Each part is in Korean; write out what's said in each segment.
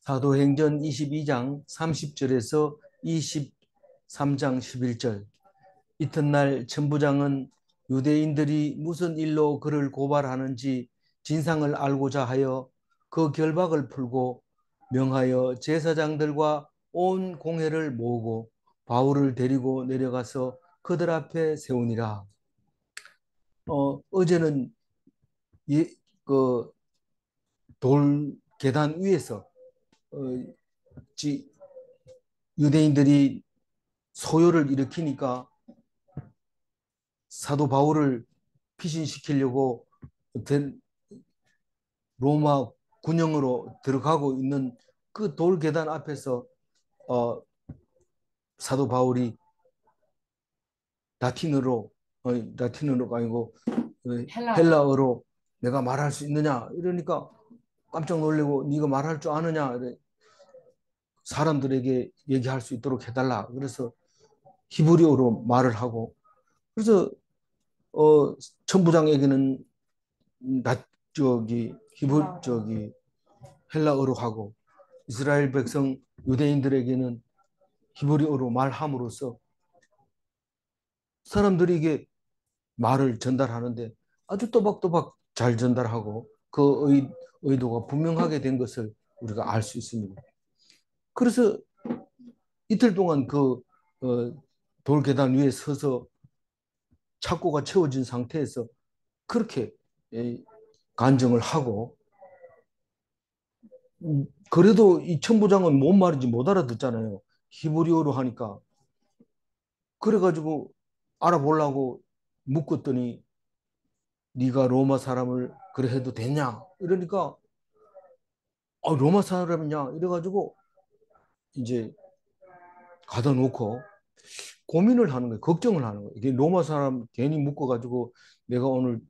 사도행전 22장 30절에서 23장 11절. 이튿날 천부장은 유대인들이 무슨 일로 그를 고발하는지 진상을 알고자 하여 그 결박을 풀고 명하여 제사장들과 온 공회를 모으고 바울을 데리고 내려가서 그들 앞에 세우니라. 어제는 그 돌 계단 위에서 어, 유대인들이 소요를 일으키니까 사도 바울을 피신시키려고 로마 군영으로 들어가고 있는 그 돌 계단 앞에서 어, 사도 바울이 라틴어로 라틴어가 아니고 헬라어로 내가 말할 수 있느냐 이러니까 깜짝 놀래고 네가 말할 줄 아느냐 사람들에게 얘기할 수 있도록 해달라. 그래서 히브리어로 말을 하고 그래서 어, 천부장에게는 저기 헬라어로 하고 이스라엘 백성 유대인들에게는 히브리어로 말함으로써 사람들이 이게 말을 전달하는데 아주 또박또박 잘 전달하고 그 의도가 분명하게 된 것을 우리가 알 수 있습니다. 그래서 이틀 동안 돌 계단 위에 서서 착고가 채워진 상태에서 그렇게 간증을 하고 그래도 이 천부장은 뭔 말인지 못 알아듣잖아요. 히브리어로 하니까. 그래가지고 알아보려고 묻었더니 네가 로마 사람을 그래 해도 되냐? 이러니까 로마 사람이냐? 이래가지고 이제 가다 놓고 고민을 하는 거예요. 걱정을 하는 거예요. 이게 로마 사람 괜히 묶어가지고 내가 오늘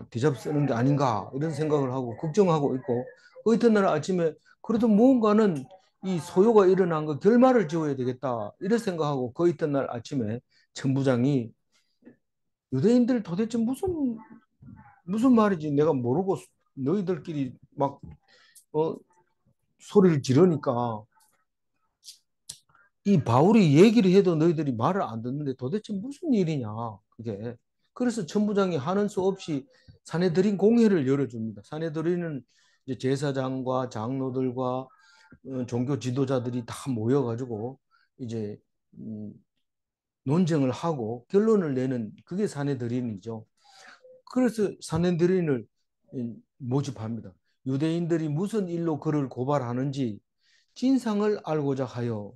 뒤잡 쓰는 게 아닌가 이런 생각을 하고 걱정하고 있고 그 이튿날 아침에 그래도 무언가는 이 소요가 일어난 거 결말을 지어야 되겠다 이런 생각하고 그 이튿날 아침에 천부장이 유대인들 도대체 무슨 말인지 내가 모르고 너희들끼리 막 어, 소리를 지르니까 이 바울이 얘기를 해도 너희들이 말을 안 듣는데 도대체 무슨 일이냐 그게. 그래서 천부장이 하는 수 없이 사내들인 공회를 열어줍니다. 사내들인은 이제 제사장과 장로들과 종교 지도자들이 다 모여가지고 이제 음, 논쟁을 하고 결론을 내는 그게 사내들인이죠. 그래서 사내들인을 모집합니다. 유대인들이 무슨 일로 그를 고발하는지 진상을 알고자 하여.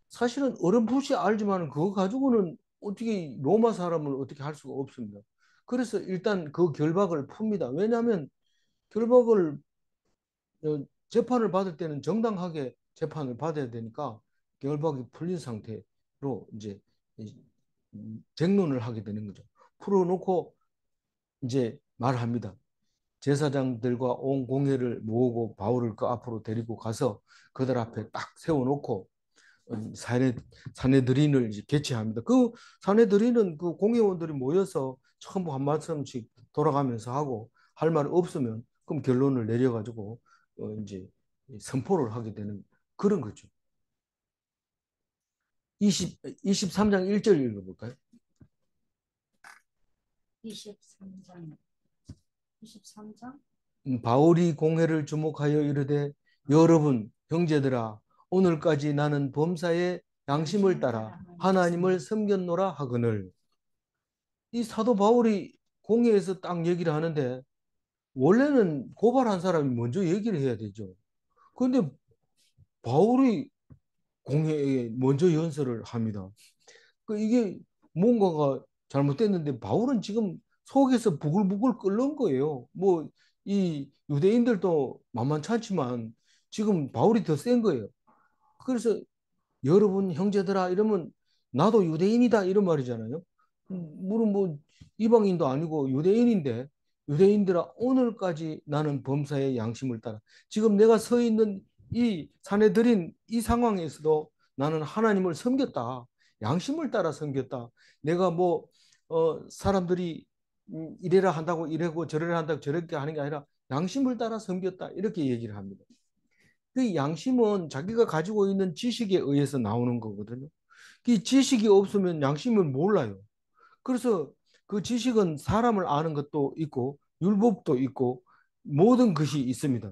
사실은 어렴풋이 알지만 그거 가지고는 어떻게 로마 사람을 어떻게 할 수가 없습니다. 그래서 일단 그 결박을 풉니다. 왜냐하면 결박을 재판을 받을 때는 정당하게 재판을 받아야 되니까 결박이 풀린 상태로 이제 쟁론을 하게 되는 거죠. 풀어놓고 이제 말합니다. 제사장들과 온 공회를 모으고 바울을 그 앞으로 데리고 가서 그들 앞에 딱 세워놓고 사내들인을 이제 개최합니다. 그 사내들인은 그 공회원들이 모여서 전부 한 말씀씩 돌아가면서 하고 할 말 없으면 그럼 결론을 내려가지고 이제 선포를 하게 되는 그런 거죠. 23장 1절 읽어볼까요? 23장. 23장? 바울이 공회를 주목하여 이르되 여러분 형제들아 오늘까지 나는 범사의 양심을 따라 하나님을 섬겼노라 하거늘. 이 사도 바울이 공회에서 딱 얘기를 하는데 원래는 고발한 사람이 먼저 얘기를 해야 되죠. 그런데 바울이 공회에 먼저 연설을 합니다. 이게 뭔가가 잘못됐는데 바울은 지금 속에서 부글부글 끓는 거예요. 뭐 이 유대인들도 만만찮지만 지금 바울이 더 센 거예요. 그래서 여러분 형제들아 이러면 나도 유대인이다 이런 말이잖아요. 물론 뭐 이방인도 아니고 유대인인데 유대인들아 오늘까지 나는 범사의 양심을 따라 지금 내가 서 있는 이 사내들인 이 상황에서도 나는 하나님을 섬겼다. 양심을 따라 섬겼다. 내가 뭐 사람들이 이래라 한다고 이래고 저래라 한다고 저렇게 하는 게 아니라 양심을 따라 섬겼다. 이렇게 얘기를 합니다. 그 양심은 자기가 가지고 있는 지식에 의해서 나오는 거거든요. 이 지식이 없으면 양심을 몰라요. 그래서 그 지식은 사람을 아는 것도 있고 율법도 있고 모든 것이 있습니다.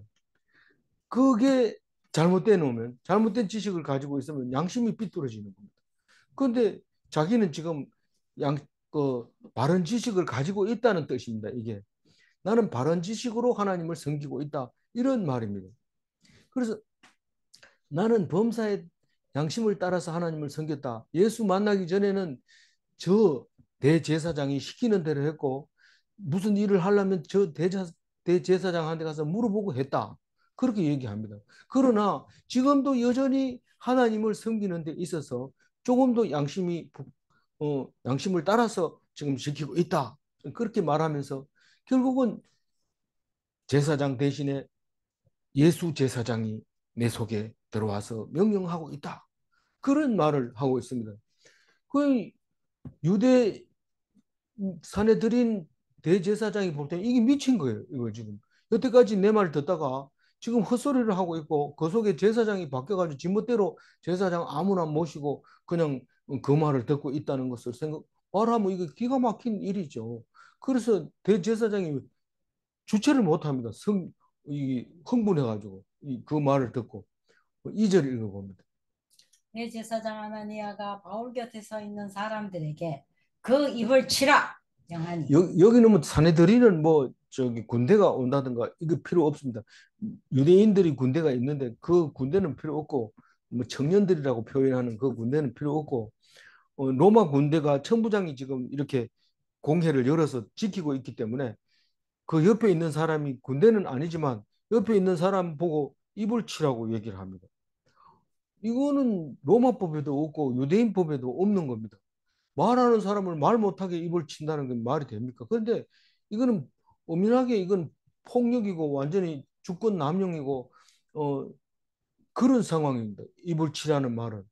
그게 잘못돼 놓으면 잘못된 지식을 가지고 있으면 양심이 삐뚤어지는 겁니다. 그런데 자기는 지금 양, 바른 지식을 가지고 있다는 뜻입니다. 이게 나는 바른 지식으로 하나님을 섬기고 있다 이런 말입니다. 그래서 나는 범사의 양심을 따라서 하나님을 섬겼다. 예수 만나기 전에는 저 대제사장이 시키는 대로 했고 무슨 일을 하려면 저 대제사장한테 가서 물어보고 했다. 그렇게 얘기합니다. 그러나 지금도 여전히 하나님을 섬기는 데 있어서 조금도 양심을 따라서 지금 지키고 있다. 그렇게 말하면서 결국은 제사장 대신에 예수 제사장이 내 속에 들어와서 명령하고 있다. 그런 말을 하고 있습니다. 그 유대 사내들인 대제사장이 볼 때는 이게 미친 거예요. 이거 지금. 여태까지 내 말을 듣다가 지금 헛소리를 하고 있고 그 속에 제사장이 바뀌어가지고 지멋대로 제사장 아무나 모시고 그냥 그 말을 듣고 있다는 것을 말하면 이게 기가 막힌 일이죠. 그래서 대제사장이 주체를 못합니다. 흥분해가지고 그 말을 듣고 2절 읽어봅니다. 대제사장 아나니아가 바울 곁에 서 있는 사람들에게 그 입을 치라 영하니. 여기는 뭐 사내들이는 뭐 저기 군대가 온다든가 이거 필요 없습니다. 유대인들이 군대가 있는데 그 군대는 필요 없고 뭐 청년들이라고 표현하는 그 군대는 필요 없고 로마 군대가 천부장이 지금 이렇게 공회를 열어서 지키고 있기 때문에 그 옆에 있는 사람이 군대는 아니지만 옆에 있는 사람 보고 입을 치라고 얘기를 합니다. 이거는 로마법에도 없고 유대인법에도 없는 겁니다. 말하는 사람을 말 못하게 입을 친다는 게 말이 됩니까? 그런데 이거는 엄연하게 이건 폭력이고 완전히 주권 남용이고 그런 상황입니다. 입을 치라는 말은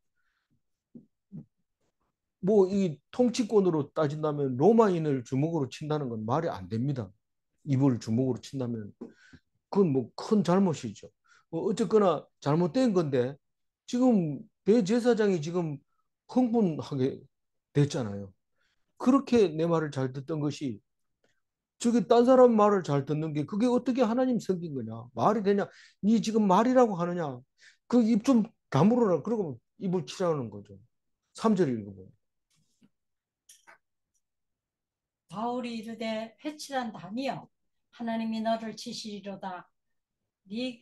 뭐 이 통치권으로 따진다면 로마인을 주먹으로 친다는 건 말이 안 됩니다. 입을 주먹으로 친다면 그건 뭐 큰 잘못이죠. 어쨌거나 잘못된 건데 지금 대제사장이 지금 흥분하게 됐잖아요. 그렇게 내 말을 잘 듣던 것이 저기 딴 사람 말을 잘 듣는 게 그게 어떻게 하나님 섬긴 거냐? 말이 되냐? 네 지금 말이라고 하느냐? 그 입 좀 다물어라. 그러고 입을 치라는 거죠. 3절 읽어보면. 바울이 이르되 회칠한 담이여 하나님이 너를 치시리로다.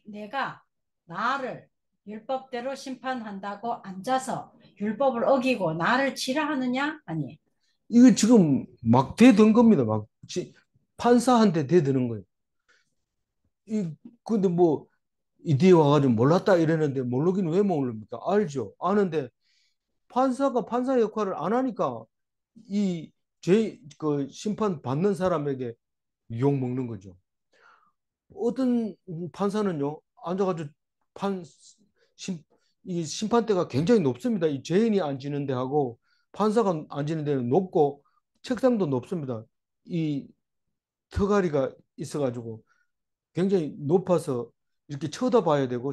내가 나를 율법대로 심판한다고 앉아서 율법을 어기고 나를 치라 하느냐? 아니. 이거 지금 막 대든 겁니다. 판사한테 대드는 거예요. 근데 뭐 이 뒤에 와가지고 몰랐다 이랬는데 모르긴 왜 모릅니까? 알죠. 아는데 판사가 판사 역할을 안 하니까 그 심판 받는 사람에게 욕 먹는 거죠. 어떤 판사는요, 앉아가지고 판, 심, 이 심판대가 굉장히 높습니다. 이 죄인이 앉는 데하고 판사가 앉는 데는 높고 책상도 높습니다. 이 터가리가 있어가지고 굉장히 높아서 이렇게 쳐다봐야 되고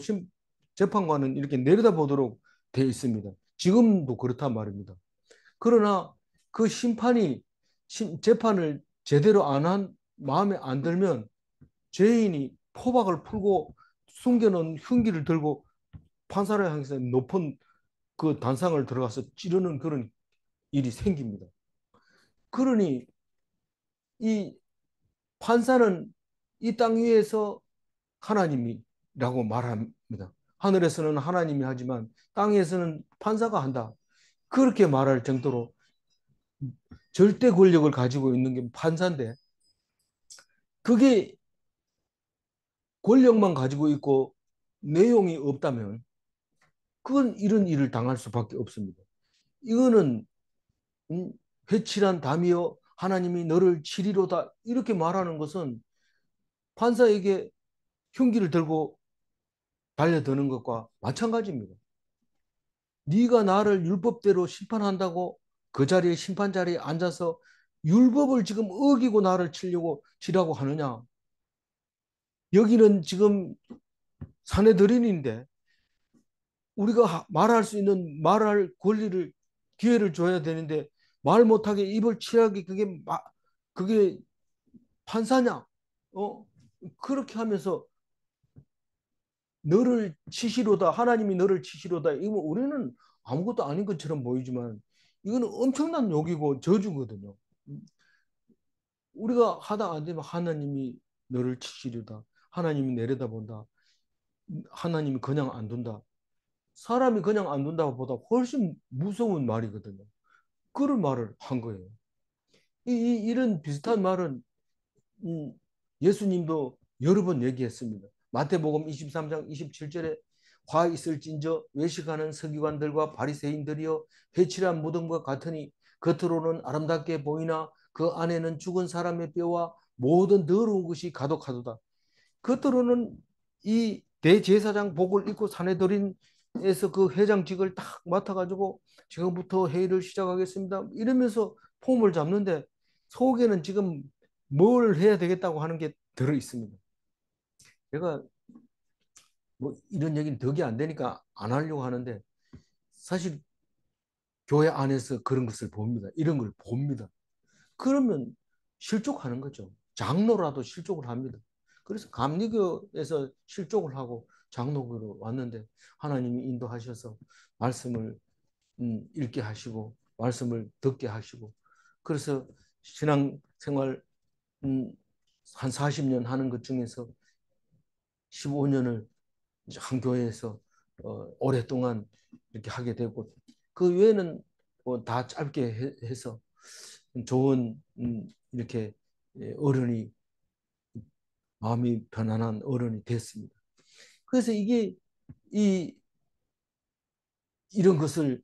재판관은 이렇게 내려다보도록 되어 있습니다. 지금도 그렇단 말입니다. 그러나 그 재판을 제대로 안 한 마음에 안 들면 죄인이 포박을 풀고 숨겨놓은 흉기를 들고 판사를 향해서 높은 그 단상을 들어가서 찌르는 그런 일이 생깁니다. 그러니 이 판사는 이 땅 위에서 하나님이라고 말합니다. 하늘에서는 하나님이 하지만 땅에서는 판사가 한다. 그렇게 말할 정도로 절대 권력을 가지고 있는 게 판사인데 그게 권력만 가지고 있고 내용이 없다면 그건 이런 일을 당할 수밖에 없습니다. 이거는 회칠한 담이여 하나님이 너를 치리로다 이렇게 말하는 것은 판사에게 흉기를 들고 달려드는 것과 마찬가지입니다. 네가 나를 율법대로 심판한다고 그 자리에 심판 자리에 앉아서 율법을 지금 어기고 나를 치라고 하느냐? 여기는 지금 사내들인인데 우리가 말할 수 있는 말할 권리를 기회를 줘야 되는데 말 못하게 입을 칠하게 그게 판사냐? 어? 그렇게 하면서 너를 치시로다 하나님이 너를 치시로다 이거 우리는 아무것도 아닌 것처럼 보이지만 이거는 엄청난 욕이고 저주거든요. 우리가 하다 안 되면 하나님이 너를 치시려다 하나님이 내려다본다 하나님이 그냥 안 둔다 사람이 그냥 안 둔다고 보다 훨씬 무서운 말이거든요. 그런 말을 한 거예요. 이런 비슷한 말은 음, 예수님도 여러 번 얘기했습니다. 마태복음 23장 27절에 화 있을진저 외식하는 서기관들과 바리새인들이여 회칠한 무덤과 같으니 겉으로는 아름답게 보이나 그 안에는 죽은 사람의 뼈와 모든 더러운 것이 가득하도다. 겉으로는 이 대제사장 복을 입고 사내들인에서 그 회장직을 딱 맡아가지고 지금부터 회의를 시작하겠습니다. 이러면서 폼을 잡는데 속에는 지금 뭘 해야 되겠다고 하는 게 들어 있습니다. 제가 뭐 이런 얘기는 덕이 안 되니까 안 하려고 하는데 사실 교회 안에서 그런 것을 봅니다. 이런 걸 봅니다. 그러면 실족하는 거죠. 장로라도 실족을 합니다. 그래서 감리교에서 실족을 하고 장로교로 왔는데 하나님이 인도하셔서 말씀을 읽게 하시고 말씀을 듣게 하시고 그래서 신앙생활 한 40년 하는 것 중에서 15년을 한 교회에서 오랫동안 이렇게 하게 되고 그 외에는 뭐다 짧게 해서 좋은 이렇게 어른이 마음이 편안한 어른이 됐습니다. 그래서 이게 이 이런 것을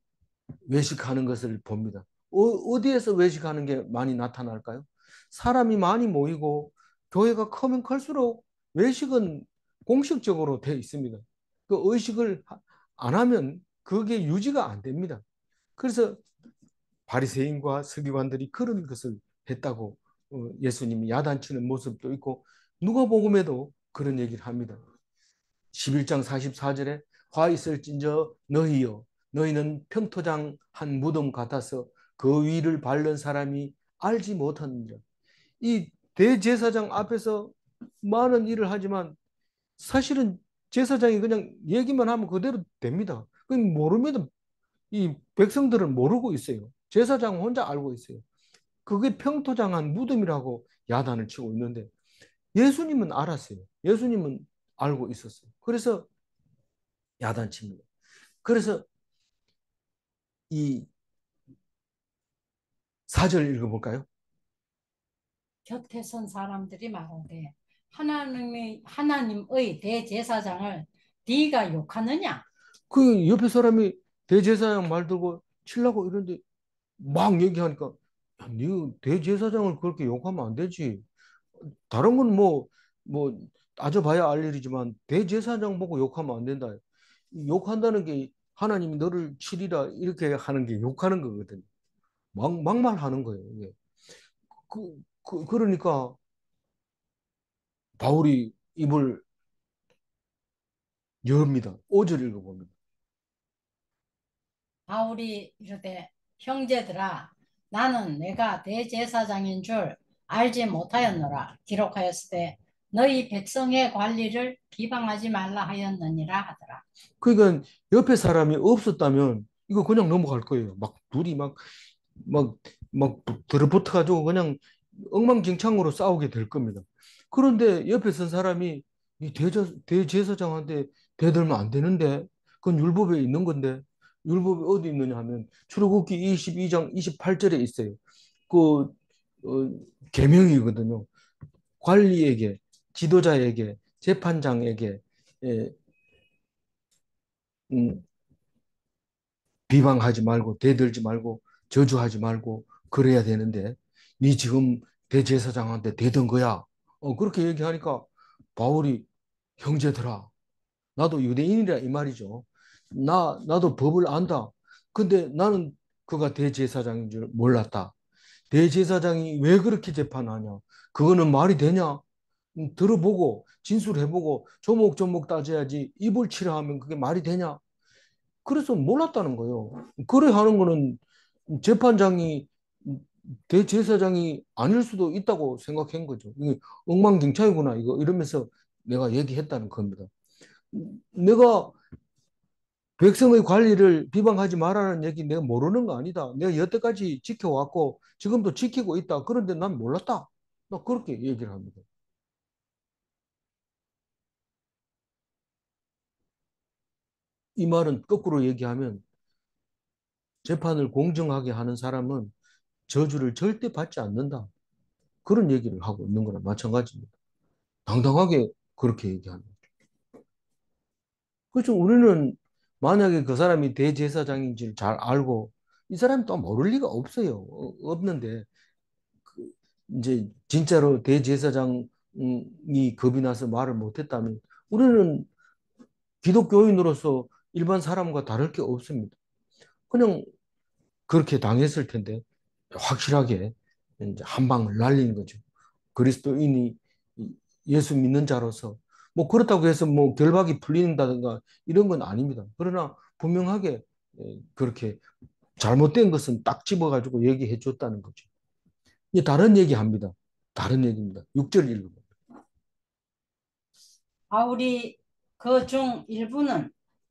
외식하는 것을 봅니다. 어디에서 외식하는 게 많이 나타날까요? 사람이 많이 모이고 교회가 크면 클수록 외식은 공식적으로 되어 있습니다. 그 의식을 안 하면 그게 유지가 안 됩니다. 그래서 바리새인과 서기관들이 그런 것을 했다고 예수님이 야단치는 모습도 있고 누가복음에도 그런 얘기를 합니다. 11장 44절에 화 있을진저 너희여 너희는 평토장 한 무덤 같아서 그 위를 밟는 사람이 알지 못하느니라. 이 대제사장 앞에서 많은 일을 하지만 사실은 제사장이 그냥 얘기만 하면 그대로 됩니다. 모르면 이 백성들은 모르고 있어요. 제사장은 혼자 알고 있어요. 그게 평토장한 무덤이라고 야단을 치고 있는데 예수님은 알았어요. 예수님은 알고 있었어요. 그래서 야단칩니다. 그래서 이 4절 읽어볼까요? 곁에 선 사람들이 말하되 하나님의 대제사장을 네가 욕하느냐? 그 옆에 사람이 대제사장 말 들고 치려고 이러는데 막 얘기하니까 야, 네 대제사장을 그렇게 욕하면 안 되지. 다른 건 뭐 따져봐야 알 일이지만 대제사장 보고 욕하면 안 된다. 욕한다는 게 하나님이 너를 치리라 이렇게 하는 게 욕하는 거거든요. 막말하는 거예요. 이게. 그러니까 바울이 입을 엽니다. 5절 읽어보면. 바울이 이르되 형제들아 나는 내가 대제사장인 줄 알지 못하였노라 기록하였을 때 너희 백성의 관리를 비방하지 말라 하였느니라 하더라. 그러니까 옆에 사람이 없었다면 이거 그냥 넘어갈 거예요. 막 둘이 막, 막 들어붙어가지고 그냥 엉망진창으로 싸우게 될 겁니다. 그런데 옆에 선 사람이 이 대제사장한테 대들면 안 되는데 그건 율법에 있는 건데 율법이 어디 있느냐 하면 출애굽기 22장 28절에 있어요. 그 계명이거든요. 관리에게, 지도자에게, 재판장에게 예, 음, 비방하지 말고 대들지 말고 저주하지 말고 그래야 되는데 네 지금 대제사장한테 대든 거야. 그렇게 얘기하니까 바울이 형제들아 나도 유대인이라 이 말이죠. 나도 법을 안다. 근데 나는 그가 대제사장인 줄 몰랐다. 대제사장이 왜 그렇게 재판하냐? 그거는 말이 되냐? 들어보고 진술해보고 조목조목 따져야지 입을 치라 하면 그게 말이 되냐? 그래서 몰랐다는 거예요. 그래 하는 거는 재판장이 대제사장이 아닐 수도 있다고 생각한 거죠. 이게 엉망진창이구나 이거 이러면서 내가 얘기했다는 겁니다. 내가 백성의 관리를 비방하지 말라는 얘기 내가 모르는 거 아니다. 내가 여태까지 지켜왔고 지금도 지키고 있다. 그런데 난 몰랐다. 나 그렇게 얘기를 합니다. 이 말은 거꾸로 얘기하면 재판을 공정하게 하는 사람은 저주를 절대 받지 않는다. 그런 얘기를 하고 있는 거나 마찬가지입니다. 당당하게 그렇게 얘기하는 거죠. 그렇죠. 우리는 만약에 그 사람이 대제사장인지를 잘 알고 이 사람이 또 모를 리가 없어요. 없는데 그 이제 진짜로 대제사장이 겁이 나서 말을 못했다면 우리는 기독교인으로서 일반 사람과 다를 게 없습니다. 그냥 그렇게 당했을 텐데 확실하게 이제 한 방을 날리는 거죠. 그리스도인이 예수 믿는 자로서 뭐 그렇다고 해서 뭐 결박이 풀린다든가 이런 건 아닙니다. 그러나 분명하게 그렇게 잘못된 것은 딱 집어가지고 얘기해 줬다는 거죠. 이제 다른 얘기 합니다. 다른 얘기입니다. 6절 읽어봐. 바울이 그 중 일부는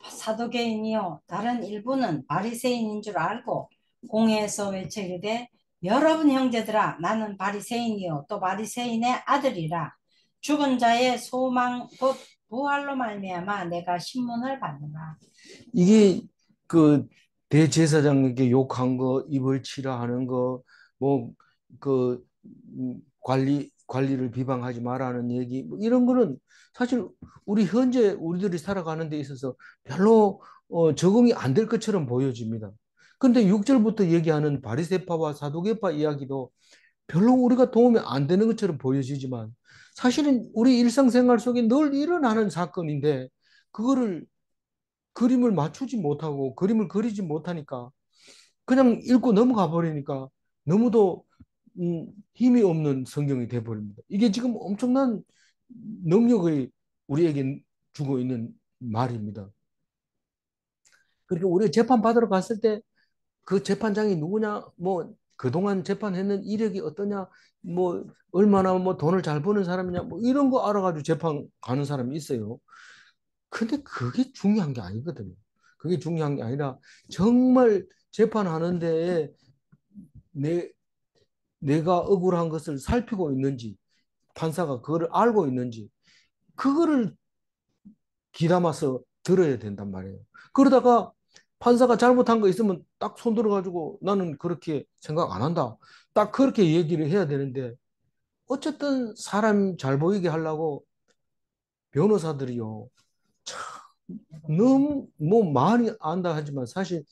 사두개인이요 다른 일부는 바리새인인 줄 알고 공회에서 외치되 여러분 형제들아 나는 바리새인이요 또 바리새인의 아들이라 죽은 자의 소망 곧 부활로 말미암아 내가 신문을 받노라. 이게 그 대제사장에게 욕한 거, 입을 치라 하는 거, 뭐 그 관리를 비방하지 말라는 얘기, 뭐 이런 거는 사실 우리 현재 우리들이 살아가는 데 있어서 별로 적응이 안 될 것처럼 보여집니다. 근데 6절부터 얘기하는 바리새파와 사두개파 이야기도 별로 우리가 도움이 안 되는 것처럼 보여지지만 사실은 우리 일상생활 속에 늘 일어나는 사건인데 그거를 그림을 맞추지 못하고 그림을 그리지 못하니까 그냥 읽고 넘어가 버리니까 너무도 힘이 없는 성경이 돼 버립니다. 이게 지금 엄청난 능력을 우리에게 주고 있는 말입니다. 그러니까 우리 재판 받으러 갔을 때 그 재판장이 누구냐, 뭐 그동안 재판했는 이력이 어떠냐, 뭐 얼마나 뭐 돈을 잘 버는 사람이냐, 뭐 이런 거 알아가지고 재판 가는 사람이 있어요. 근데 그게 중요한 게 아니거든요. 그게 중요한 게 아니라 정말 재판하는 데에 내, 내가 억울한 것을 살피고 있는지, 판사가 그거를 알고 있는지, 그거를 귀담아서 들어야 된단 말이에요. 그러다가 판사가 잘못한 거 있으면 딱 손 들어가지고 나는 그렇게 생각 안 한다. 딱 그렇게 얘기를 해야 되는데 어쨌든 사람 잘 보이게 하려고 변호사들이요. 너무 뭐 많이 안다 하지만 사실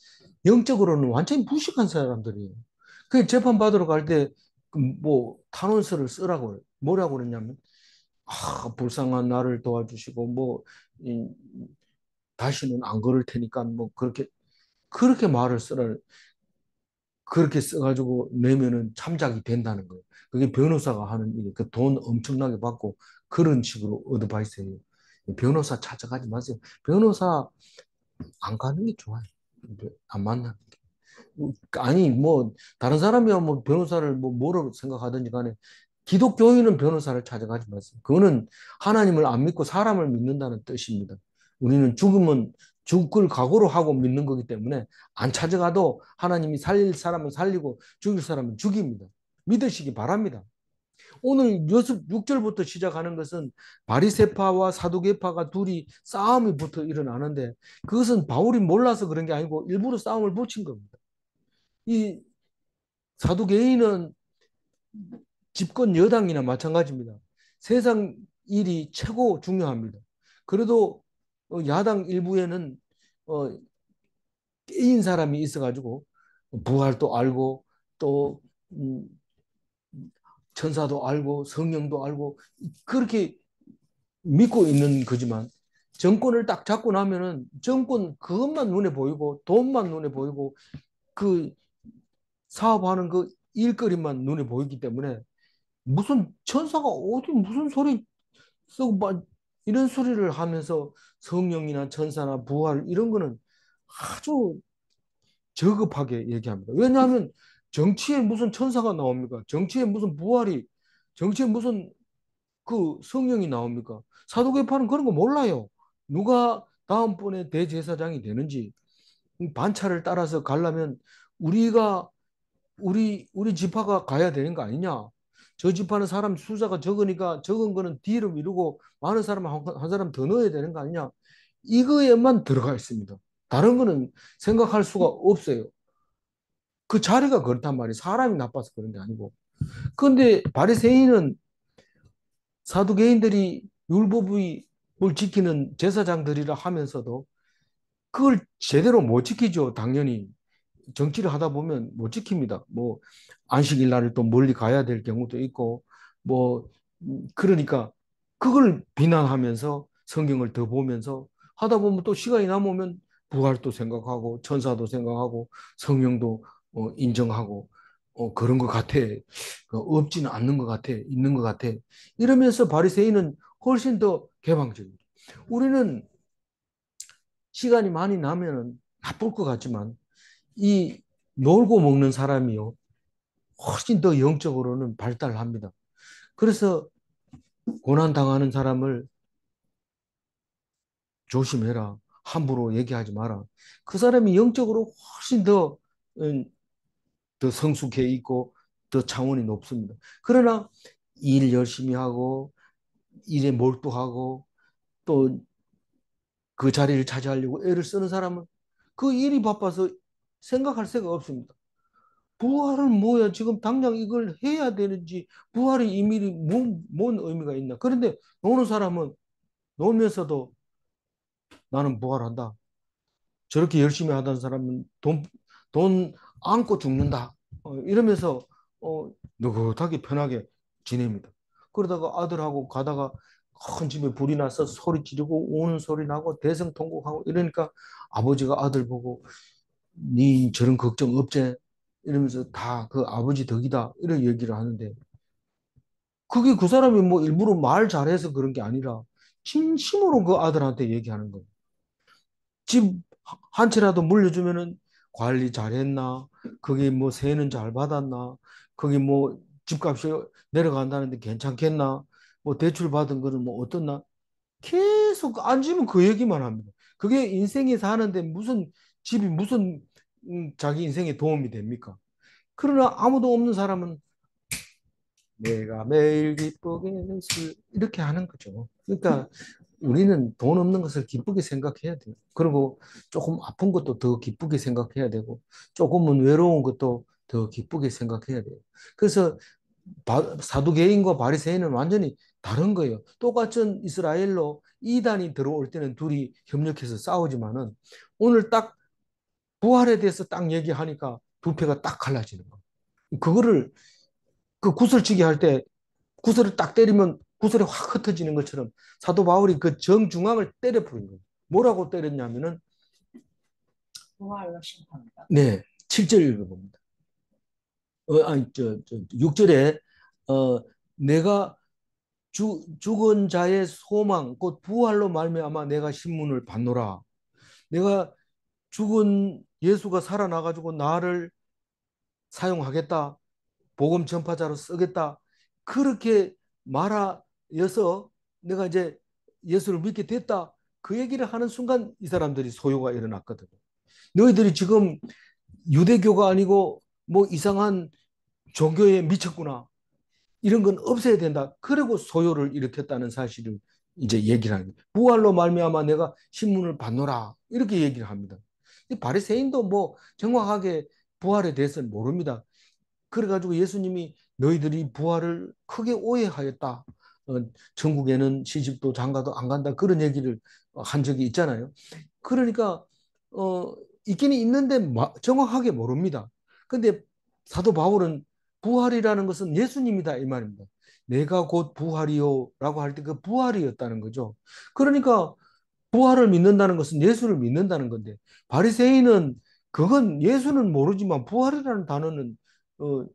영적으로는 완전히 무식한 사람들이에요. 그 재판 받으러 갈 때 뭐 탄원서를 쓰라고 뭐라고 그랬냐면 불쌍한 나를 도와주시고 뭐 이, 다시는 안 그럴 테니까 뭐 그렇게 말을 쓰라 그렇게 써가지고 내면은 참작이 된다는 거예요. 그게 변호사가 하는 일이 그 돈 엄청나게 받고 그런 식으로 어드바이스해요. 변호사 찾아가지 마세요. 변호사 안 가는 게 좋아요. 안 만나는 게. 아니 뭐 다른 사람이야 뭐 변호사를 뭐 뭐로 생각하든지 간에 기독교인은 변호사를 찾아가지 마세요. 그거는 하나님을 안 믿고 사람을 믿는다는 뜻입니다. 우리는 죽으면 죽을 각오로 하고 믿는 거기 때문에 안 찾아가도 하나님이 살릴 사람은 살리고 죽일 사람은 죽입니다. 믿으시기 바랍니다. 오늘 6절부터 시작하는 것은 바리새파와 사두개파가 둘이 싸움이 붙어 일어나는데 그것은 바울이 몰라서 그런 게 아니고 일부러 싸움을 붙인 겁니다. 이 사두개인은 집권 여당이나 마찬가지입니다. 세상 일이 최고 중요합니다. 그래도 야당 일부에는 어, 깨인 사람이 있어가지고 부활도 알고 또 천사도 알고 성령도 알고 그렇게 믿고 있는 거지만 정권을 딱 잡고 나면은 정권 그것만 눈에 보이고 돈만 눈에 보이고 그 사업하는 그 일거리만 눈에 보이기 때문에 무슨 천사가 어디 무슨 소리 쓰고 막 이런 소리를 하면서 성령이나 천사나 부활 이런 거는 아주 저급하게 얘기합니다. 왜냐하면 정치에 무슨 천사가 나옵니까? 정치에 무슨 부활이, 정치에 무슨 그 성령이 나옵니까? 사도계파는 그런 거 몰라요. 누가 다음번에 대제사장이 되는지 반차를 따라서 가려면 우리가 우리 지파가 가야 되는 거 아니냐? 저 지파는 사람 숫자가 적으니까 적은 거는 뒤로 미루고 많은 사람 한 사람 더 넣어야 되는 거 아니냐? 이거에만 들어가 있습니다. 다른 거는 생각할 수가 없어요. 그 자리가 그렇단 말이에요. 사람이 나빠서 그런 게 아니고. 그런데 바리새인은 사두개인들이 율법의 을 지키는 제사장들이라 하면서도 그걸 제대로 못 지키죠. 당연히 정치를 하다 보면 못 지킵니다. 뭐 안식일 날을 또 멀리 가야 될 경우도 있고 뭐 그러니까 그걸 비난하면서 성경을 더 보면서 하다 보면 또 시간이 남으면 부활도 생각하고 천사도 생각하고 성령도 인정하고 그런 것 같아. 없지는 않는 것 같아. 있는 것 같아. 이러면서 바리새인은 훨씬 더 개방적입니다. 우리는 시간이 많이 나면은 나쁠 것 같지만 이 놀고 먹는 사람이요. 훨씬 더 영적으로는 발달합니다. 그래서 고난 당하는 사람을 조심해라. 함부로 얘기하지 마라. 그 사람이 영적으로 훨씬 더 성숙해 있고 더 차원이 높습니다. 그러나 일 열심히 하고 일에 몰두하고 또 그 자리를 차지하려고 애를 쓰는 사람은 그 일이 바빠서 생각할 새가 없습니다. 부활은 뭐야? 지금 당장 이걸 해야 되는지 부활의 의미를 뭔 의미가 있나? 그런데 노는 사람은 놀면서도 나는 부활한다. 저렇게 열심히 하던 사람은 돈 안고 죽는다. 이러면서 느긋하게 편하게 지냅니다. 그러다가 아들하고 가다가 큰 집에 불이 나서 소리 지르고 우는 소리 나고 대성통곡하고 이러니까 아버지가 아들 보고 니 저런 걱정 없제? 이러면서 다 그 아버지 덕이다. 이런 얘기를 하는데 그게 그 사람이 뭐 일부러 말 잘해서 그런 게 아니라 진심으로 그 아들한테 얘기하는 거예요. 집 한 채라도 물려주면은 관리 잘했나? 거기 뭐 세는 잘 받았나? 거기 뭐 집값이 내려간다는데 괜찮겠나? 뭐 대출 받은 거는 뭐 어떻나? 계속 앉으면 그 얘기만 합니다. 그게 인생이 사는데 무슨 집이 무슨 자기 인생에 도움이 됩니까? 그러나 아무도 없는 사람은 내가 매일 기쁘게 술 이렇게 하는 거죠. 그러니까 우리는 돈 없는 것을 기쁘게 생각해야 돼요. 그리고 조금 아픈 것도 더 기쁘게 생각해야 되고 조금은 외로운 것도 더 기쁘게 생각해야 돼요. 그래서 사두개인과 바리새인은 완전히 다른 거예요. 똑같은 이스라엘로 이단이 들어올 때는 둘이 협력해서 싸우지만은 오늘 딱 부활에 대해서 딱 얘기하니까 두 패가 딱 갈라지는 거예요. 그거를 그 구슬치기 할 때 구슬을 딱 때리면 구슬이 확 흩어지는 것처럼 사도 바울이 그 정중앙을 때려 부린 거예요. 뭐라고 때렸냐면은 부활로 심판한다. 네, 7절 읽어봅니다. 아니 6절에 내가 죽은 자의 소망 곧 부활로 말미암아 내가 신문을 받노라. 내가 죽은 예수가 살아나가지고 나를 사용하겠다. 복음 전파자로 쓰겠다. 그렇게 말하여서 내가 이제 예수를 믿게 됐다. 그 얘기를 하는 순간 이 사람들이 소요가 일어났거든요. 너희들이 지금 유대교가 아니고 뭐 이상한 종교에 미쳤구나. 이런 건 없애야 된다. 그리고 소요를 일으켰다는 사실을 이제 얘기를 하는 거예요. 부활로 말미암아 내가 신문을 받노라. 이렇게 얘기를 합니다. 바리새인도 뭐 정확하게 부활에 대해서는 모릅니다. 그래가지고 예수님이 너희들이 부활을 크게 오해하였다. 천국에는 시집도 장가도 안 간다. 그런 얘기를 한 적이 있잖아요. 그러니까 어, 있기는 있는데 정확하게 모릅니다. 근데 사도 바울은 부활이라는 것은 예수님이다 이 말입니다. 내가 곧 부활이요라고 할 때 그 부활이었다는 거죠. 그러니까 부활을 믿는다는 것은 예수를 믿는다는 건데 바리새인은 그건 예수는 모르지만 부활이라는 단어는 어,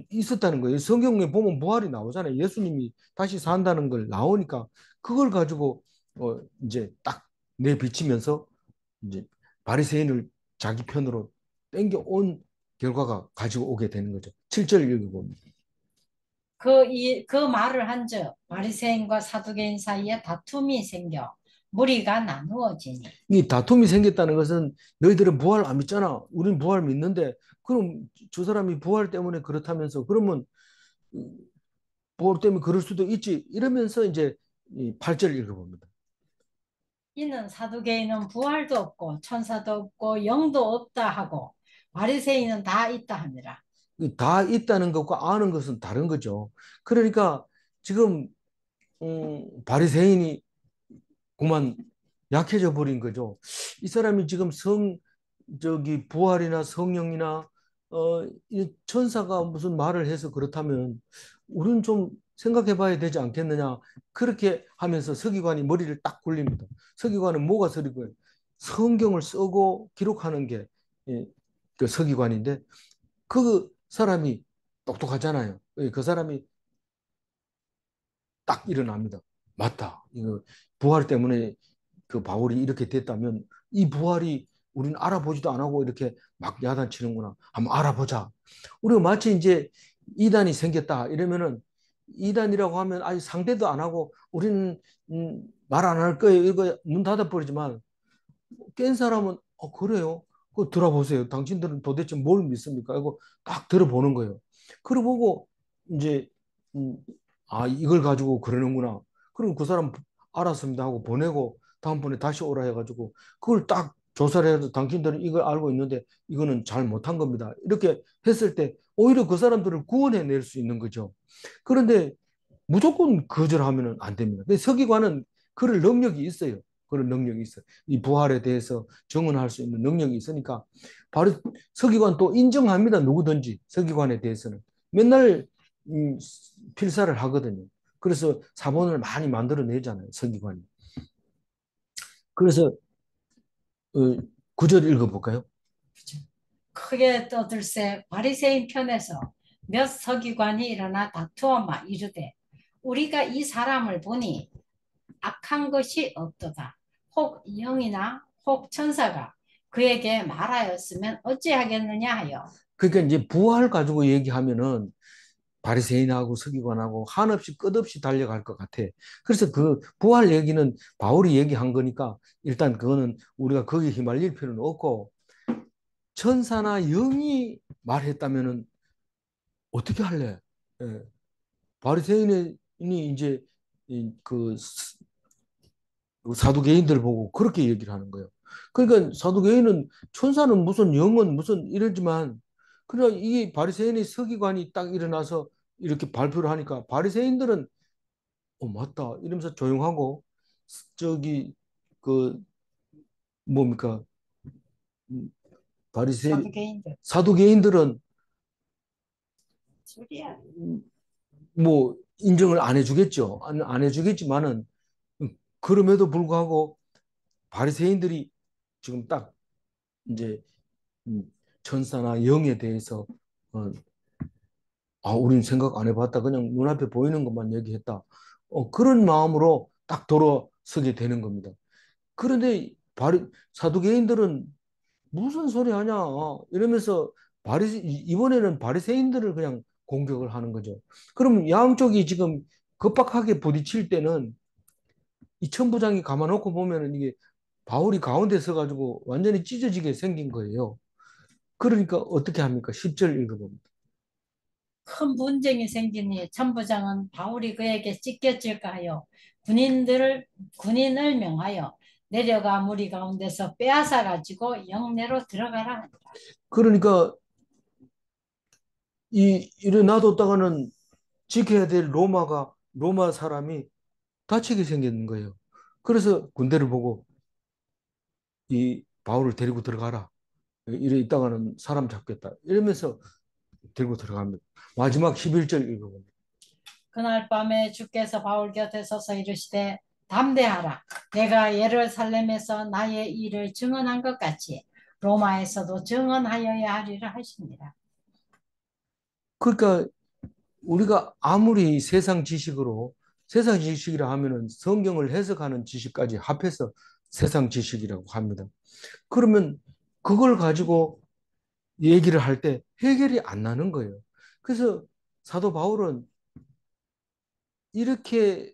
있었다는 거예요. 성경에 보면 부활이 나오잖아요. 예수님이 다시 산다는 걸 나오니까 그걸 가지고 이제 딱 내비치면서 이제 바리새인을 자기 편으로 땡겨 온 결과가 가지고 오게 되는 거죠. 7절 읽어보면. 그 말을 한즉 바리새인과 사두개인 사이에 다툼이 생겨 무리가 나누어지니. 이 다툼이 생겼다는 것은 너희들은 부활 안 믿잖아. 우린 부활 믿는데 그럼 저 사람이 부활 때문에 그렇다면서 그러면 부활 때문에 그럴 수도 있지. 이러면서 이제 이 8절 읽어봅니다. 이는 사두개인은 부활도 없고 천사도 없고 영도 없다 하고 바리새인은 다 있다 하니라. 다 있다는 것과 아는 것은 다른 거죠. 그러니까 지금 바리새인이 그만 약해져 버린 거죠. 이 사람이 지금 저기 부활이나 성령이나 이 천사가 무슨 말을 해서 그렇다면 우리는 좀 생각해 봐야 되지 않겠느냐. 그렇게 하면서 서기관이 머리를 딱 굴립니다. 서기관은 뭐가 서기관? 성경을 쓰고 기록하는 게 예, 그 서기관인데 그 사람이 똑똑하잖아요. 예, 그 사람이 딱 일어납니다. 맞다. 이거 부활 때문에 그 바울이 이렇게 됐다면 이 부활이 우리는 알아보지도 안 하고 이렇게 막 야단치는구나. 한번 알아보자. 우리가 마치 이제 이단이 생겼다 이러면은 이단이라고 하면 아직 상대도 안 하고 우리는 말 안 할 거예요. 이거 문 닫아버리지만 깬 사람은 그래요. 그거 들어보세요. 당신들은 도대체 뭘 믿습니까? 이거 딱 들어보는 거예요. 그러고 보고 이제 음, 이걸 가지고 그러는구나. 그럼 그 사람 알았습니다 하고 보내고 다음번에 다시 오라 해가지고 그걸 딱 조사를 해서 당신들은 이걸 알고 있는데 이거는 잘 못한 겁니다. 이렇게 했을 때 오히려 그 사람들을 구원해낼 수 있는 거죠. 그런데 무조건 거절하면 안 됩니다. 근데 서기관은 그럴 능력이 있어요. 그런 능력이 있어요. 이 부활에 대해서 증언할 수 있는 능력이 있으니까 바로 서기관 또 인정합니다. 누구든지 서기관에 대해서는 맨날 필사를 하거든요. 그래서 사본을 많이 만들어내잖아요. 서기관이. 그래서 어, 구절 읽어볼까요? 크게 떠들세 바리새인 편에서 몇 서기관이 일어나 다투어 막 이르되 우리가 이 사람을 보니 악한 것이 없도다. 혹 영이나 혹 천사가 그에게 말하였으면 어찌하겠느냐 하여. 그러니까 이제 부활 가지고 얘기하면은 바리새인하고 서기관하고 한없이 끝없이 달려갈 것 같아. 그래서 그 부활 얘기는 바울이 얘기한 거니까 일단 그거는 우리가 거기에 휘말릴 필요는 없고 천사나 영이 말했다면은 어떻게 할래? 예. 바리새인이 이제 그 사두개인들 보고 그렇게 얘기를 하는 거예요. 그러니까 사두개인은 천사는 무슨 영은 무슨 이러지만 그러나 이 바리새인의 서기관이 딱 일어나서 이렇게 발표를 하니까 바리새인들은 맞다 이러면서 조용하고 저기 그 뭡니까 음, 바리새 사두개인들 사두개인들은 소리야. 뭐 인정을 안 해주겠죠. 안 해주겠지만은 그럼에도 불구하고 바리새인들이 지금 딱 이제 천사나 영에 대해서 어, 우리는 생각 안 해봤다. 그냥 눈앞에 보이는 것만 얘기했다. 그런 마음으로 딱 돌아서게 되는 겁니다. 그런데 사두개인들은 무슨 소리 하냐 이러면서 이번에는 바리새인들을 그냥 공격을 하는 거죠. 그럼 양쪽이 지금 급박하게 부딪힐 때는 이 천부장이 가만 놓고 보면은 이게 바울이 가운데 서가지고 완전히 찢어지게 생긴 거예요. 그러니까 어떻게 합니까? 10절 읽어봅니다. 큰 분쟁이 생기니 천부장은 바울이 그에게 찢겨질까 하여 군인을 명하여 내려가 무리 가운데서 빼앗아 가지고 영내로 들어가라 하니라. 그러니까 이래 놔뒀다가는 지켜야 될 로마 사람이 다치게 생기는 거예요. 그래서 군대를 보고 이 바울을 데리고 들어가라. 이래 있다가는 사람 잡겠다. 이러면서 데리고 들어갑니다. 마지막 11절 읽어봅니다. 그날 밤에 주께서 바울 곁에 서서 이르시되 담대하라. 내가 예루살렘에서 나의 일을 증언한 것 같이 로마에서도 증언하여야 하리라 하십니다. 그러니까 우리가 아무리 세상 지식이라 하면은 성경을 해석하는 지식까지 합해서 세상 지식이라고 합니다. 그러면 그걸 가지고 얘기를 할 때 해결이 안 나는 거예요. 그래서 사도 바울은 이렇게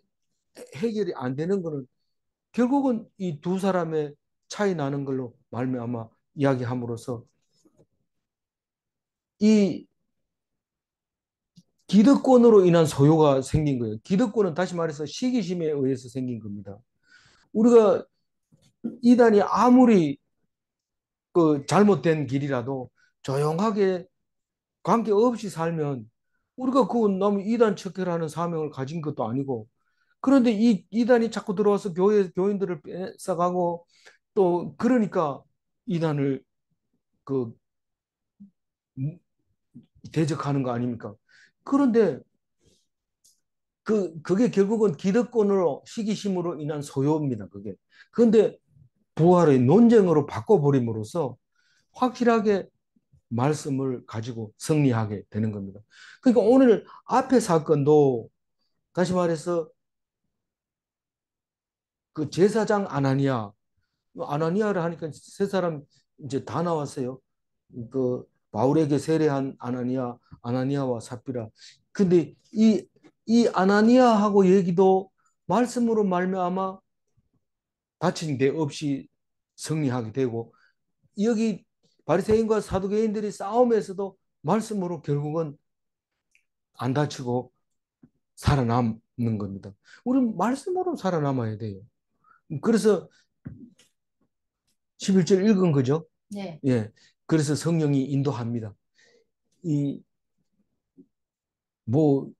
해결이 안 되는 거는 결국은 이 두 사람의 차이 나는 걸로 말미암아 이야기함으로써 이 기득권으로 인한 소요가 생긴 거예요. 기득권은 다시 말해서 시기심에 의해서 생긴 겁니다. 우리가 이단이 아무리 그 잘못된 길이라도 조용하게 관계없이 살면 우리가 그 너무 이단 척결하는 사명을 가진 것도 아니고 그런데 이 이단이 자꾸 들어와서 교인들을 뺏어가고 또 그러니까 이단을 그 대적하는 거 아닙니까? 그런데 그게 결국은 기득권으로 시기심으로 인한 소요입니다. 그게. 그런데 부활의 논쟁으로 바꿔버림으로써 확실하게 말씀을 가지고 승리하게 되는 겁니다. 그러니까 오늘 앞에 사건도 다시 말해서 그 제사장 아나니아를 하니까 세 사람 이제 다 나왔어요. 그 바울에게 세례한 아나니아와 삽비라. 근데 이 아나니아하고 얘기도 말씀으로 말미암아 다친 데 없이 승리하게 되고 여기 바리새인과 사두개인들이 싸움에서도 말씀으로 결국은 안 다치고 살아남는 겁니다. 우리는 말씀으로 살아남아야 돼요. 그래서 11절 읽은 거죠. 네. 예. 그래서 성령이 인도합니다. 이, 뭐,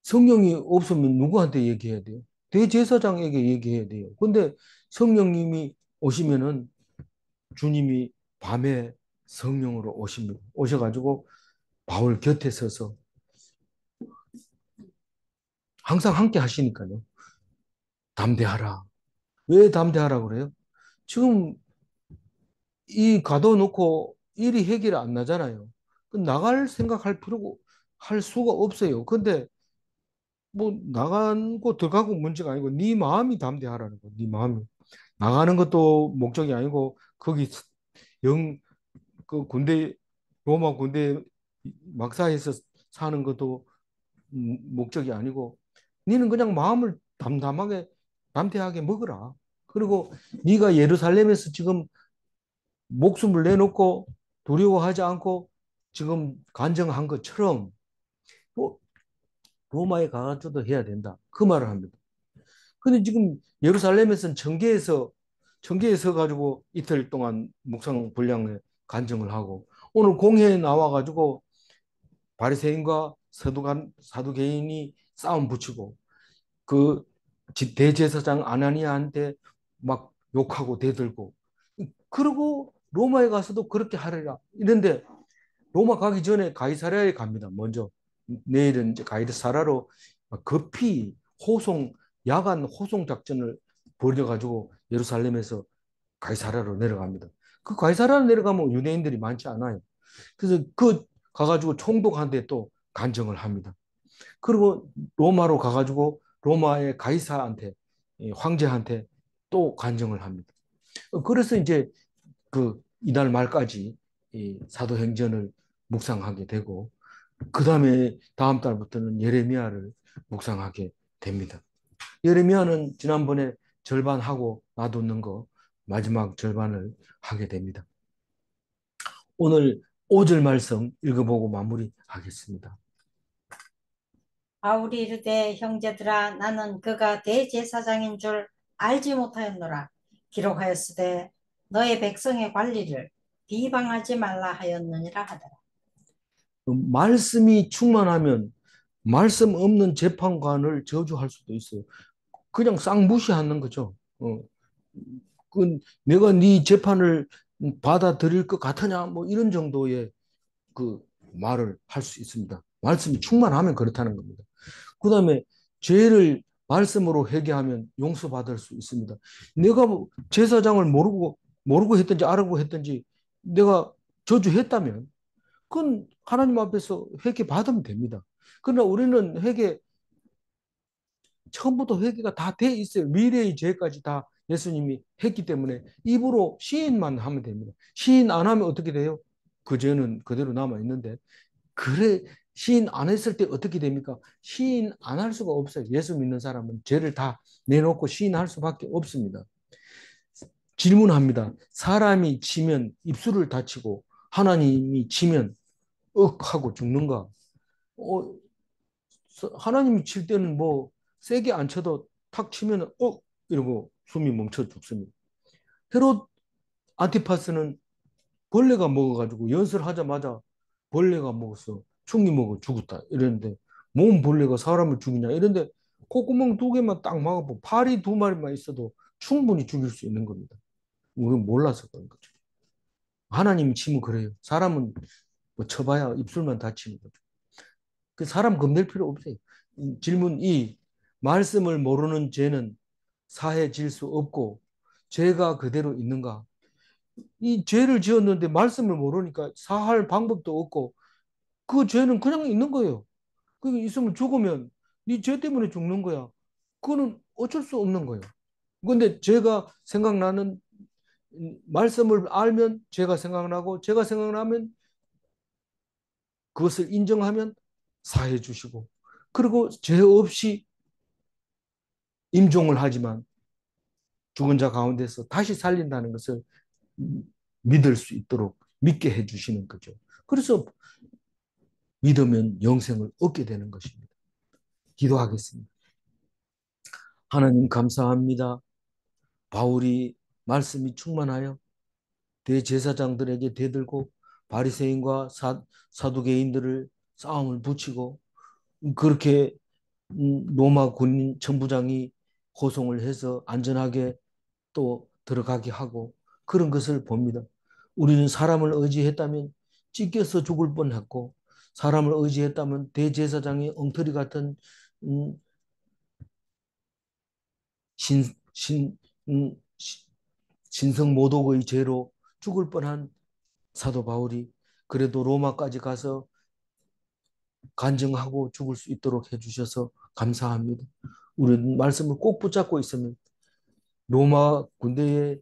성령이 없으면 누구한테 얘기해야 돼요? 대제사장에게 얘기해야 돼요. 근데 성령님이 오시면은 주님이 밤에 성령으로 오십니다. 오셔가지고 바울 곁에 서서 항상 함께 하시니까요. 담대하라. 왜 담대하라 그래요? 지금 이 가둬놓고 일이 해결이 안 나잖아요. 나갈 생각할 필요가 할 수가 없어요. 근데 뭐 나가고 들어가고 문제가 아니고 네 마음이 담대하라는 거. 네 마음이 나가는 것도 목적이 아니고 거기 영 그 군대 로마 군대 막사에서 사는 것도 목적이 아니고 너는 그냥 마음을 담대하게 먹어라. 그리고 네가 예루살렘에서 지금 목숨을 내놓고 두려워하지 않고 지금 간증한 것처럼 또 로마에 가서도 해야 된다. 그 말을 합니다. 근데 지금 예루살렘에서는 청계에 서 가지고 이틀 동안 묵상 분량에 간증을 하고 오늘 공회에 나와 가지고 바리새인과 사두개인이 싸움 붙이고 그 대제사장 아나니아한테 막 욕하고 대들고 그리고 로마에 가서도 그렇게 하리라. 이런데 로마 가기 전에 가이사랴에 갑니다. 먼저 내일은 이제 가이사랴로 급히 야간 호송 작전을 벌여가지고 예루살렘에서 가이사랴로 내려갑니다. 그 가이사랴로 내려가면 유대인들이 많지 않아요. 그래서 그 가가지고 총독한테 또 간정을 합니다. 그리고 로마로 가가지고 로마의 가이사한테 황제한테 또 간정을 합니다. 그래서 이제 그 이달 말까지 이 사도행전을 묵상하게 되고 그 다음에 다음 달부터는 예레미야를 묵상하게 됩니다. 예레미야는 지난번에 절반 하고 놔두는 거 마지막 절반을 하게 됩니다. 오늘 5절 말씀 읽어보고 마무리하겠습니다. 바울이 이르되 형제들아 나는 그가 대제사장인 줄 알지 못하였노라. 기록하였으되 너의 백성의 관리를 비방하지 말라 하였느니라 하더라. 말씀이 충만하면 말씀 없는 재판관을 저주할 수도 있어요. 그냥 싹 무시하는 거죠. 내가 네 재판을 받아들일 것 같으냐 뭐 이런 정도의 그 말을 할 수 있습니다. 말씀이 충만하면 그렇다는 겁니다. 그 다음에 죄를 말씀으로 회개하면 용서받을 수 있습니다. 내가 뭐 제사장을 모르고 했든지 알고 했든지 내가 저주했다면 그건 하나님 앞에서 회개 받으면 됩니다. 그러나 우리는 회개 처음부터 회개가 다 돼 있어요. 미래의 죄까지 다 예수님이 했기 때문에 입으로 시인만 하면 됩니다. 시인 안 하면 어떻게 돼요? 그 죄는 그대로 남아 있는데 그래 시인 안 했을 때 어떻게 됩니까? 시인 안 할 수가 없어요. 예수 믿는 사람은 죄를 다 내놓고 시인할 수밖에 없습니다. 질문합니다. 사람이 치면 입술을 다치고 하나님이 치면 억 하고 죽는가? 어, 하나님이 칠 때는 뭐 세게 안 쳐도 탁 치면 이러고 숨이 멈춰 죽습니다. 헤롯 안티파스는 벌레가 먹어가지고 연설하자마자 벌레가 먹었어. 충이 먹어 죽었다. 이랬는데 몸 벌레가 사람을 죽이냐. 이런데 콧구멍 두 개만 딱 막아보고 파리 두 마리만 있어도 충분히 죽일 수 있는 겁니다. 우리는 몰라서 그런 거죠. 하나님이 치면 그래요. 사람은 뭐 쳐봐야 입술만 다치는 거죠. 그 사람 겁낼 필요 없어요. 질문 2. 말씀을 모르는 죄는 사해질 수 없고 죄가 그대로 있는가? 이 죄를 지었는데 말씀을 모르니까 사할 방법도 없고 그 죄는 그냥 있는 거예요. 그게 있으면 죽으면 네 죄 때문에 죽는 거야. 그거는 어쩔 수 없는 거예요. 근데 제가 생각나는 말씀을 알면 죄가 생각나고 죄가 생각나면 그것을 인정하면 사해 주시고 그리고 죄 없이 임종을 하지만 죽은 자 가운데서 다시 살린다는 것을 믿을 수 있도록 믿게 해 주시는 거죠. 그래서 믿으면 영생을 얻게 되는 것입니다. 기도하겠습니다. 하나님 감사합니다. 바울이 말씀이 충만하여 대제사장들에게 대들고 바리새인과 사두개인들을 싸움을 붙이고 그렇게 로마 군인 천부장이 호송을 해서 안전하게 또 들어가게 하고 그런 것을 봅니다. 우리는 사람을 의지했다면 찢겨서 죽을 뻔했고 사람을 의지했다면 대제사장의 엉터리 같은 음, 신, 신, 음, 신성모독의 죄로 죽을 뻔한 사도 바울이 그래도 로마까지 가서 간증하고 죽을 수 있도록 해주셔서 감사합니다. 우리는 말씀을 꼭 붙잡고 있으면 로마 군대의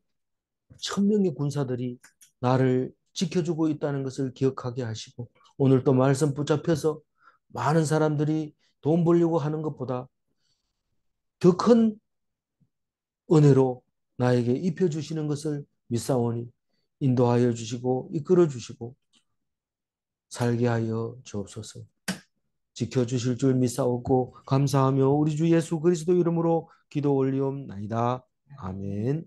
1000명의 군사들이 나를 지켜주고 있다는 것을 기억하게 하시고 오늘 또 말씀 붙잡혀서 많은 사람들이 돈 벌려고 하는 것보다 더 큰 은혜로 나에게 입혀주시는 것을 믿사오니 인도하여 주시고 이끌어 주시고 살게 하여 주옵소서. 지켜주실 줄 믿사오고 감사하며 우리 주 예수 그리스도 이름으로 기도 올리옵나이다. 아멘.